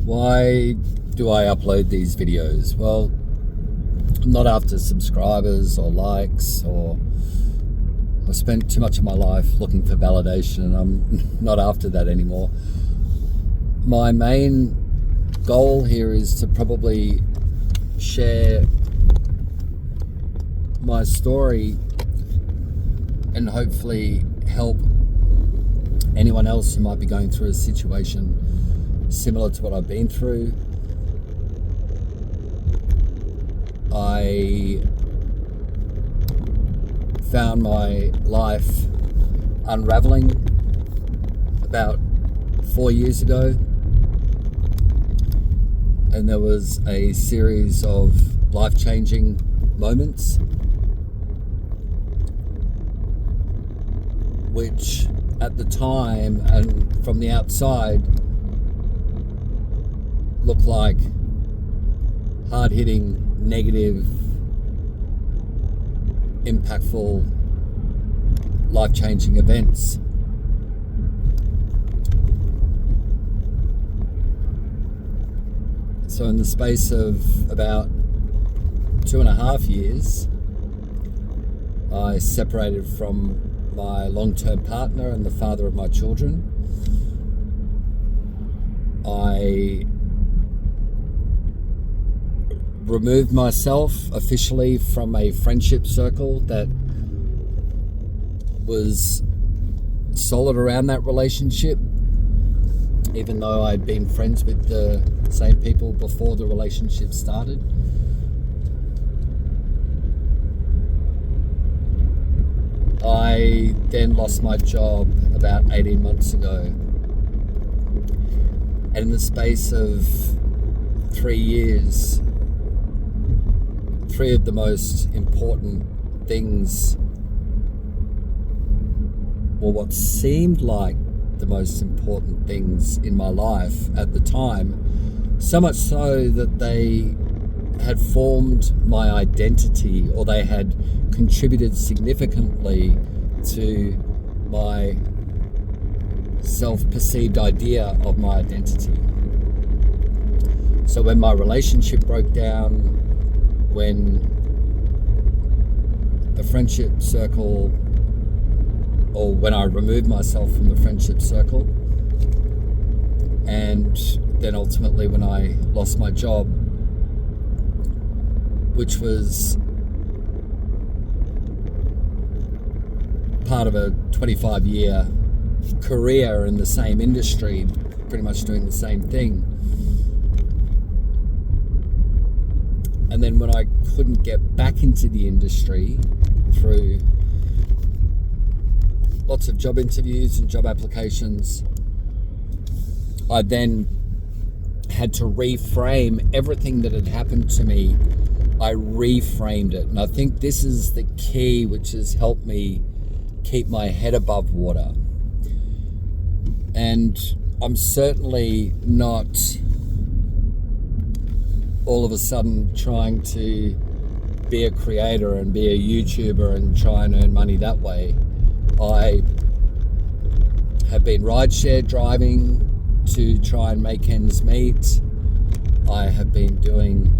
Why do I upload these videos? Well, I'm not after subscribers or likes, or I've spent too much of my life looking for validation, and I'm not after that anymore. My main goal here is to probably share my story and hopefully help anyone else who might be going through a situation similar to what I've been through. I found my life unraveling about 4 years ago, and there was a series of life-changing moments which at the time and from the outside looked like hard-hitting, negative, impactful, life-changing events. So in the space of about 2.5 years, I separated from my long-term partner and the father of my children. I removed myself officially from a friendship circle that was solid around that relationship, even though I'd been friends with the same people before the relationship started. I then lost my job about 18 months ago, and in the space of 3 years, 3 of the most important things, or what seemed like the most important things in my life at the time, so much so that they had formed my identity, or they had contributed significantly to my self-perceived idea of my identity. So when my relationship broke down, when the friendship circle, or when I removed myself from the friendship circle, and then ultimately when I lost my job, which was part of a 25-year career in the same industry, pretty much doing the same thing. And then when I couldn't get back into the industry through lots of job interviews and job applications, I then had to reframe everything that had happened to me. I reframed it. And I think this is the key which has helped me keep my head above water. And I'm certainly not all of a sudden trying to be a creator and be a YouTuber and try and earn money that way. I have been rideshare driving to try and make ends meet. I have been doing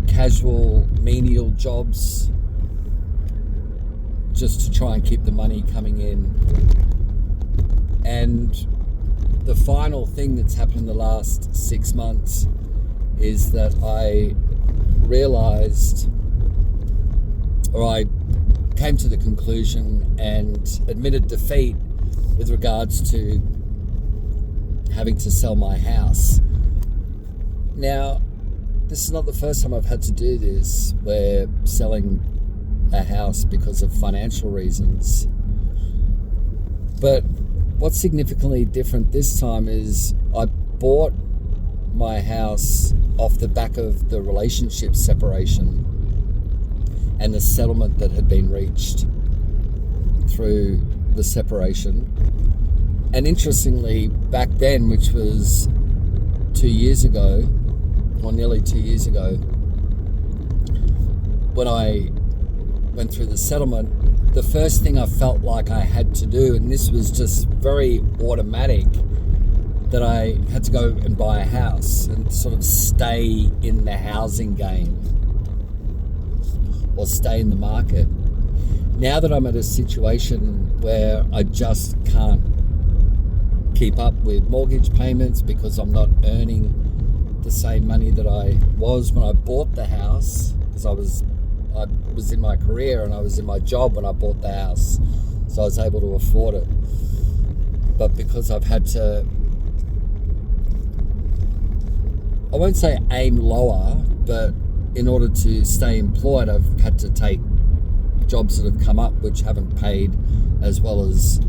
casual menial jobs just to try and keep the money coming in. And the final thing that's happened in the last 6 months is that I realized, or I came to the conclusion and admitted defeat with regards to having to sell my house. Now, this is not the first time I've had to do this, where selling a house because of financial reasons. But what's significantly different this time is I bought my house off the back of the relationship separation and the settlement that had been reached through the separation. And interestingly, back then, which was 2 years ago, or nearly 2 years ago, when I went through the settlement, the first thing I felt like I had to do, and this was just very automatic, that I had to go and buy a house and sort of stay in the housing game or stay in the market. Now that I'm at a situation where I just can't keep up with mortgage payments because I'm not earning the same money that I was when I bought the house, because I was in my career and I was in my job when I bought the house, so I was able to afford it. But because I've had to, I won't say aim lower, but in order to stay employed, I've had to take jobs that have come up which haven't paid as well as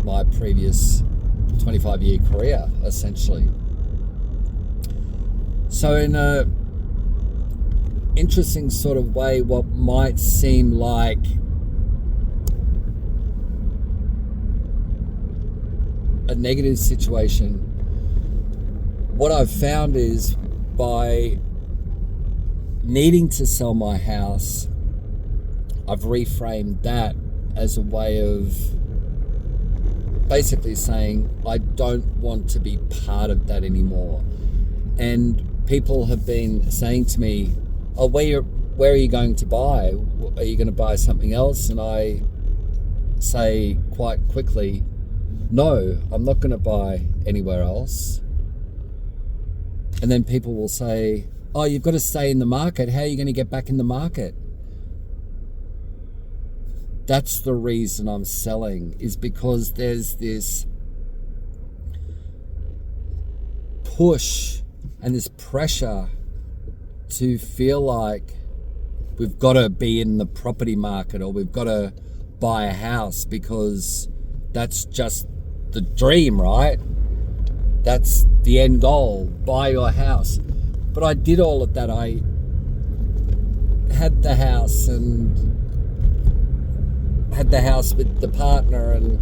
my previous 25-year career, essentially. So in a interesting sort of way, what might seem like a negative situation, what I've found is by needing to sell my house, I've reframed that as a way of basically saying I don't want to be part of that anymore. And people have been saying to me, oh, where are you going to buy? Are you going to buy something else? And I say quite quickly, no, I'm not going to buy anywhere else. And then people will say, oh, you've got to stay in the market. How are you going to get back in the market? That's the reason I'm selling, is because there's this push and this pressure to feel like we've got to be in the property market or we've got to buy a house because that's just the dream, right? That's the end goal, buy your house. But I did all of that. I had the house and had the house with the partner and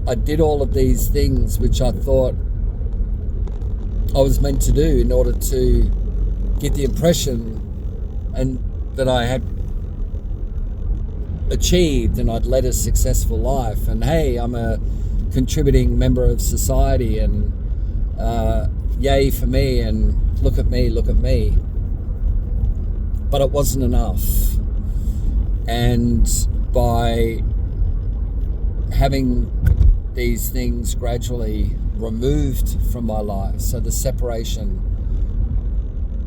I did all of these things which I thought I was meant to do in order to get the impression and that I had achieved and I'd led a successful life, and hey, I'm a contributing member of society, and yay for me, and look at me. But it wasn't enough. And by having these things gradually removed from my life, so the separation,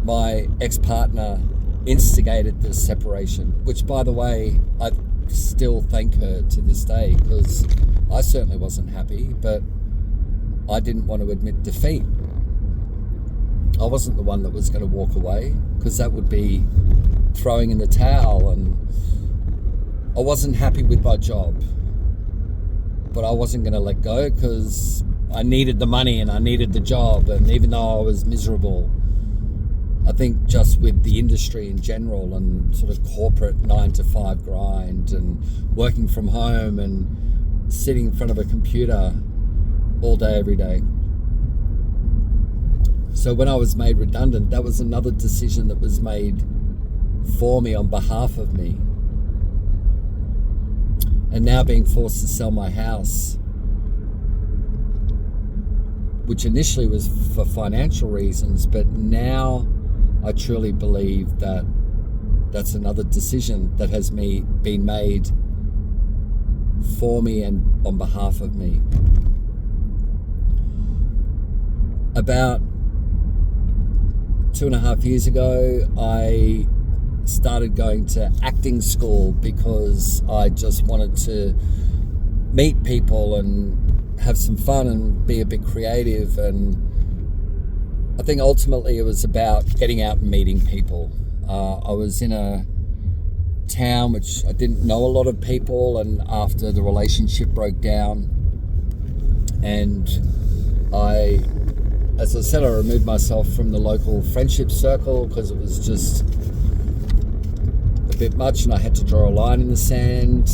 my ex-partner instigated this separation, which, by the way, I still thank her to this day, because I certainly wasn't happy, but I didn't want to admit defeat. I wasn't the one that was going to walk away, because that would be throwing in the towel, and I wasn't happy with my job, but I wasn't going to let go because I needed the money and I needed the job. And even though I was miserable, I think just with the industry in general and sort of corporate 9-to-5 grind and working from home and sitting in front of a computer all day, every day. So when I was made redundant, that was another decision that was made for me on behalf of me. And now being forced to sell my house, which initially was for financial reasons, but now I truly believe that that's another decision that has been made for me and on behalf of me. About 2.5 years ago, I started going to acting school because I just wanted to meet people and have some fun and be a bit creative. And I think ultimately it was about getting out and meeting people. I was in a town which I didn't know a lot of people, and after the relationship broke down, and as I said, I removed myself from the local friendship circle because it was just a bit much and I had to draw a line in the sand,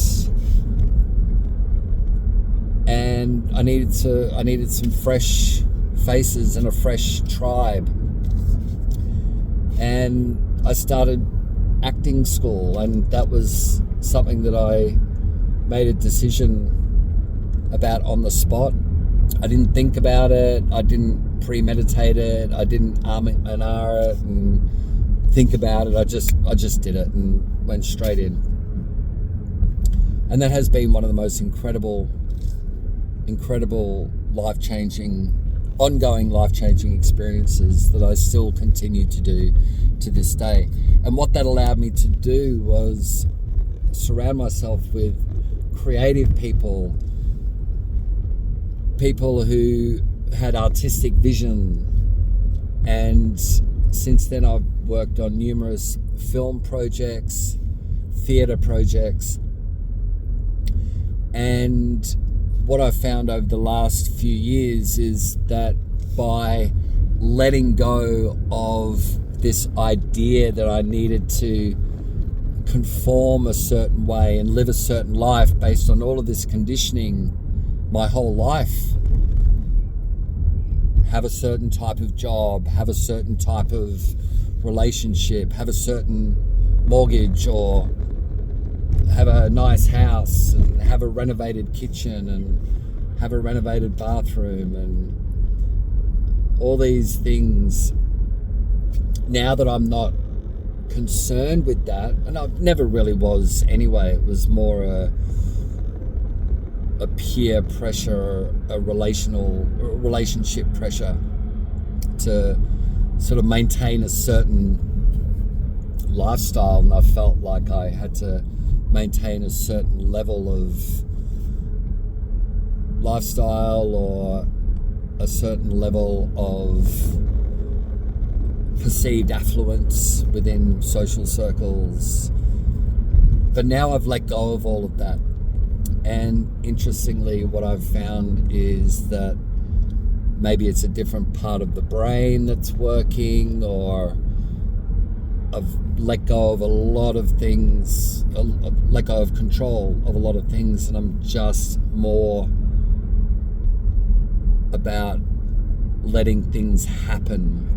and I needed some fresh faces and a fresh tribe. And I started acting school, and that was something that I made a decision about on the spot. I didn't think about it. I didn't premeditate it. I didn't and R it and think about it. I just did it and went straight in. And that has been one of the most incredible ongoing life-changing experiences that I still continue to do to this day. And what that allowed me to do was surround myself with creative people who had artistic vision. And since then I've worked on numerous film projects, theatre projects, and what I've found over the last few years is that by letting go of this idea that I needed to conform a certain way and live a certain life based on all of this conditioning my whole life, have a certain type of job, have a certain type of relationship, have a certain mortgage, or have a nice house and have a renovated kitchen and have a renovated bathroom and all these things. Now that I'm not concerned with that, and I never really was anyway, it was more a peer pressure, a relationship pressure to sort of maintain a certain lifestyle, and I felt like I had to maintain a certain level of lifestyle or a certain level of perceived affluence within social circles. But now I've let go of all of that. And interestingly, what I've found is that maybe it's a different part of the brain that's working, or I've let go of a lot of things, let go of control of a lot of things, and I'm just more about letting things happen,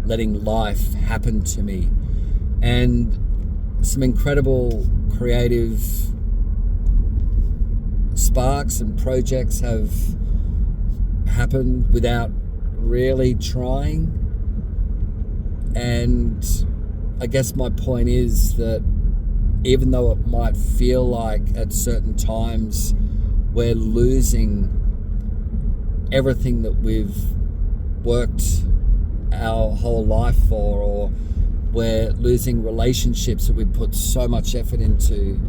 letting life happen to me. And some incredible creative sparks and projects have happened without really trying. And I guess my point is that even though it might feel like at certain times we're losing everything that we've worked our whole life for, or we're losing relationships that we put so much effort into,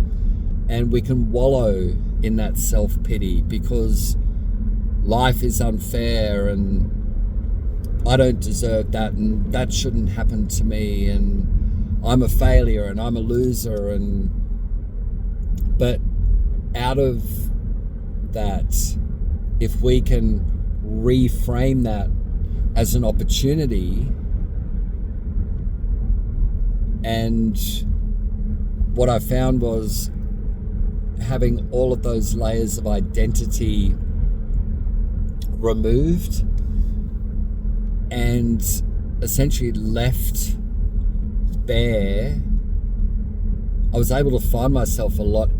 and we can wallow in that self-pity because life is unfair and I don't deserve that, and that shouldn't happen to me, and I'm a failure and I'm a loser. But out of that, if we can reframe that as an opportunity, and what I found was having all of those layers of identity removed and essentially left bare, I was able to find myself a lot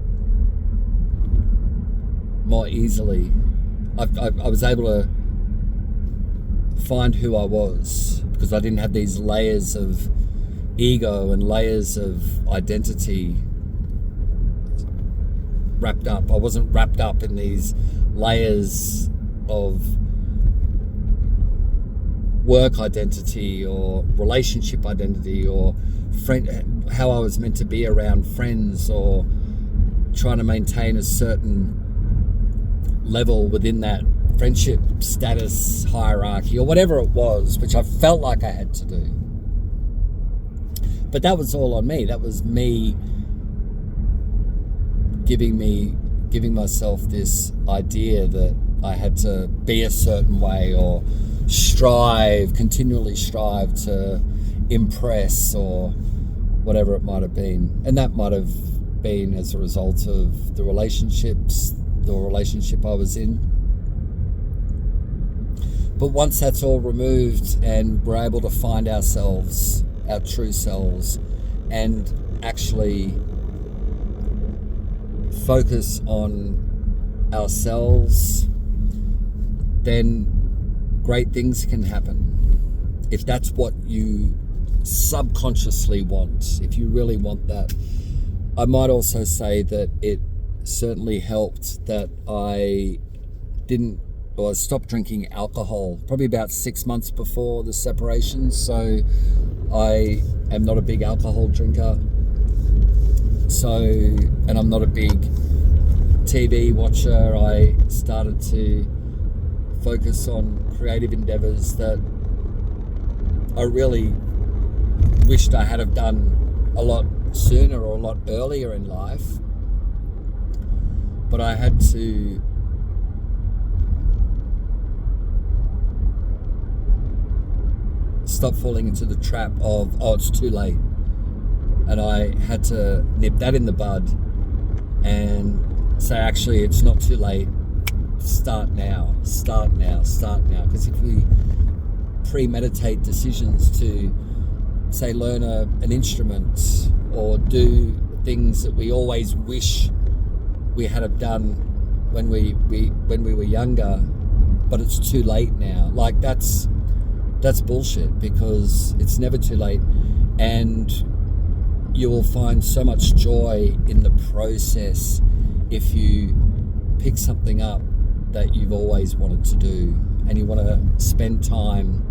more easily. I was able to find who I was because I didn't have these layers of ego and layers of identity wrapped up. I wasn't wrapped up in these layers of work identity or relationship identity or how I was meant to be around friends, or trying to maintain a certain level within that friendship status hierarchy or whatever it was, which I felt like I had to do. But that was all on me. That was me giving myself this idea that I had to be a certain way or continually strive to impress or whatever it might have been. And that might have been as a result of the relationship I was in. But once that's all removed and we're able to find ourselves, our true selves, and actually focus on ourselves then great things can happen. If that's what you subconsciously want, if you really want that. I might also say that it certainly helped that I stopped drinking alcohol probably about 6 months before the separation. So I am not a big alcohol drinker. And I'm not a big TV watcher. I started to focus on creative endeavors that I really wished I had have done a lot sooner or a lot earlier in life. But I had to stop falling into the trap of, it's too late. And I had to nip that in the bud and say, actually, it's not too late. Start now. Because if we premeditate decisions to, say, learn an instrument or do things that we always wish we had have done when we were younger, but it's too late now. Like that's bullshit, because it's never too late, and you will find so much joy in the process if you pick something up that you've always wanted to do, and you want to spend time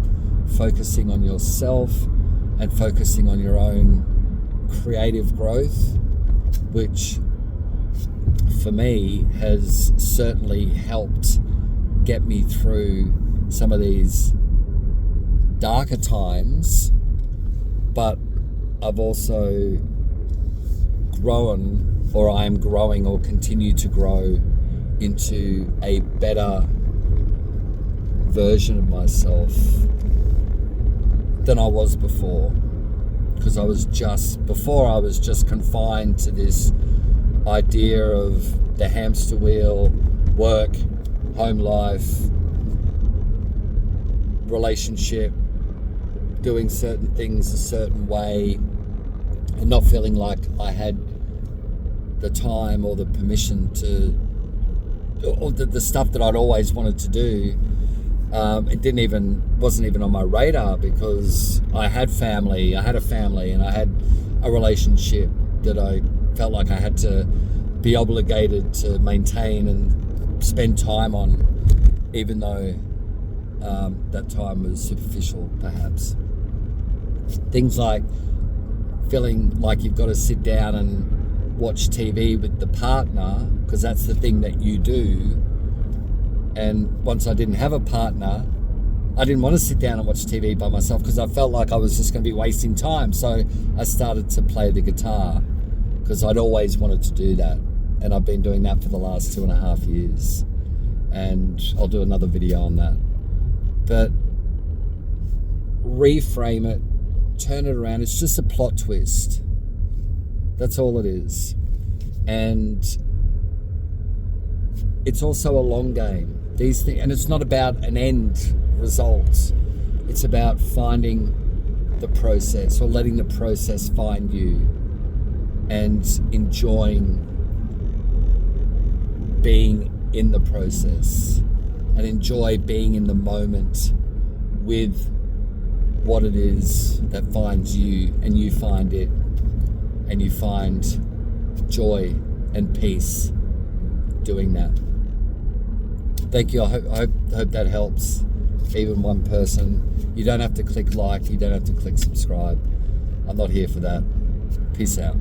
focusing on yourself and focusing on your own creative growth, which for me has certainly helped get me through some of these darker times. But I've also grown, or I am growing, or continue to grow into a better version of myself than I was before. Because I was just confined to this idea of the hamster wheel, work, home life, relationship, doing certain things a certain way, and not feeling like I had the time or the permission to, or the stuff that I'd always wanted to do. It wasn't even on my radar, because I had a family, and I had a relationship that I felt like I had to be obligated to maintain and spend time on, even though that time was superficial, perhaps. Things like feeling like you've got to sit down and watch TV with the partner, because that's the thing that you do. And once I didn't have a partner, I didn't want to sit down and watch TV by myself, because I felt like I was just going to be wasting time. So I started to play the guitar, because I'd always wanted to do that. And I've been doing that for the last 2.5 years. And I'll do another video on that. But reframe it, turn it around. It's just a plot twist. That's all it is. And it's also a long game. These things, and it's not about an end result. It's about finding the process, or letting the process find you, and enjoying being in the process, and enjoy being in the moment with what it is that finds you, and you find it, and you find joy and peace doing that. Thank you. I hope that helps even one person. You don't have to click like, you don't have to click subscribe. I'm not here for that. Peace out.